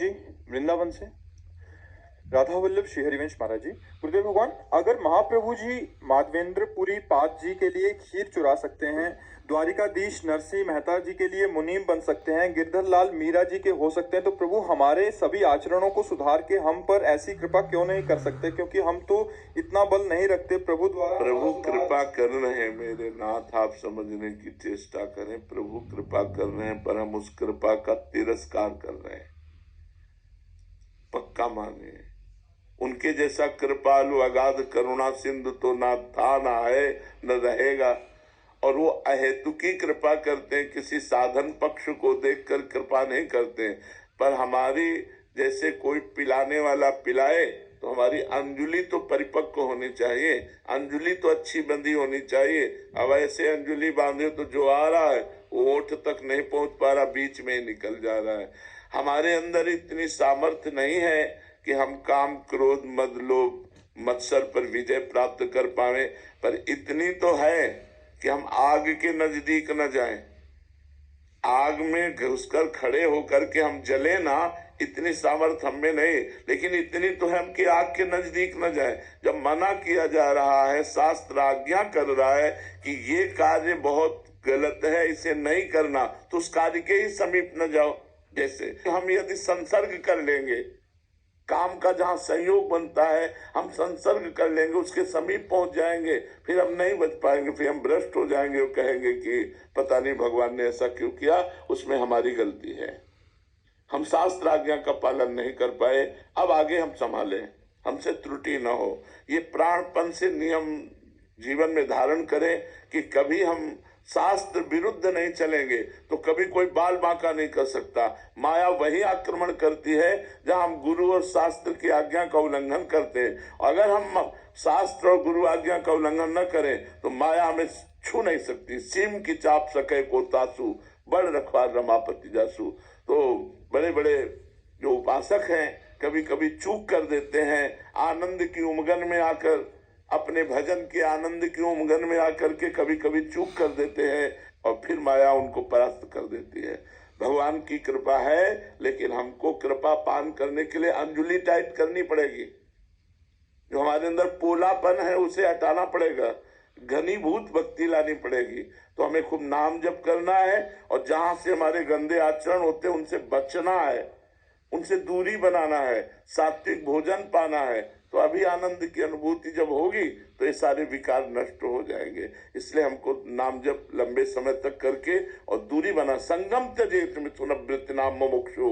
जी वृंदावन से। राधा वल्लभ श्री हरिवंश महाराज जी। गुरुदेव भगवान, अगर महाप्रभु जी माधवेंद्रपुरी पाद जी के लिए खीर चुरा सकते हैं, द्वारिकाधीश नरसिंह मेहता जी के लिए मुनीम बन सकते हैं, गिरधर लाल मीरा जी के हो सकते हैं, तो प्रभु हमारे सभी आचरणों को सुधार के हम पर ऐसी कृपा क्यों नहीं कर सकते? क्योंकि हम तो इतना बल नहीं रखते प्रभु द्वारा। प्रभु कृपा कर रहे हैं मेरे नाथ, आप समझने की चेष्टा करें। प्रभु कृपा कर रहे हैं, पर हम उस कृपा का तिरस्कार कर रहे हैं। पक्का माने, उनके जैसा कृपालु अगाध करुणा सिंधु तो ना था, ना है, न रहेगा। और वो अहेतुकी कृपा करते हैं, किसी साधन पक्ष को देखकर कृपा नहीं करते। पर हमारी जैसे कोई पिलाने वाला पिलाए तो हमारी अंजुलि तो परिपक्व होनी चाहिए, अंजुलि तो अच्छी बंधी होनी चाहिए। अब ऐसे अंजुलि बांधे तो जो आ रहा है वो ओठ तक नहीं पहुंच पा रहा, बीच में ही निकल जा रहा है। हमारे अंदर इतनी सामर्थ्य नहीं है कि हम काम क्रोध मद लोभ मत्सर पर विजय प्राप्त कर पावे, पर इतनी तो है कि हम आग के नजदीक न जाएं। आग में घुसकर खड़े होकर के हम जले ना, इतनी सामर्थ्य हम में नहीं, लेकिन इतनी तो है हम कि आग के नजदीक न जाए। जब मना किया जा रहा है, शास्त्र आज्ञा कर रहा है कि ये कार्य बहुत गलत है, इसे नहीं करना, तो उस कार्य के ही समीप न जाओ। जैसे हम यदि संसर्ग कर लेंगे, काम का जहां संयोग बनता है हम संसर्ग कर लेंगे, उसके समीप पहुंच जाएंगे, फिर हम नहीं बच पाएंगे, फिर हम भ्रष्ट हो जाएंगे और कहेंगे कि पता नहीं भगवान ने ऐसा क्यों किया, उसमें हमारी गलती है। हम शास्त्र आज्ञा का पालन नहीं कर पाए, अब आगे हम संभालें, हमसे त्रुटि न हो। ये प्राणपन से नियम जीवन में धारण करें कि कभी हम शास्त्र विरुद्ध नहीं चलेंगे तो कभी कोई बाल बांका नहीं कर सकता। माया वही आक्रमण करती है जहां हम गुरु और शास्त्र की आज्ञा का उल्लंघन करते हैं। अगर हम शास्त्र और गुरु आज्ञा का उल्लंघन न करें तो माया हमें छू नहीं सकती। सीम की चाप सके को तासु, बड़ रखवार रमापति जासु। तो बड़े बड़े जो उपासक हैं कभी कभी चूक कर देते हैं, आनंद की उमगन में आकर, अपने भजन के आनंद की उमगन में आकर के कभी कभी चूक कर देते हैं और फिर माया उनको परास्त कर देती है। भगवान की कृपा है, लेकिन हमको कृपा पान करने के लिए अंजुलि टाइट करनी पड़ेगी। जो हमारे अंदर पोलापन है उसे हटाना पड़ेगा, घनीभूत भक्ति लानी पड़ेगी। तो हमें खूब नाम जप करना है और जहां से हमारे गंदे आचरण होते हैं उनसे बचना है, उनसे दूरी बनाना है, सात्विक भोजन पाना है। तो अभी आनंद की अनुभूति जब होगी तो ये सारे विकार नष्ट हो जाएंगे। इसलिए हमको नाम जप लंबे समय तक करके और दूरी बना, संगम त्यजेत मिथुन वृत्ति नाम मुमुक्षु।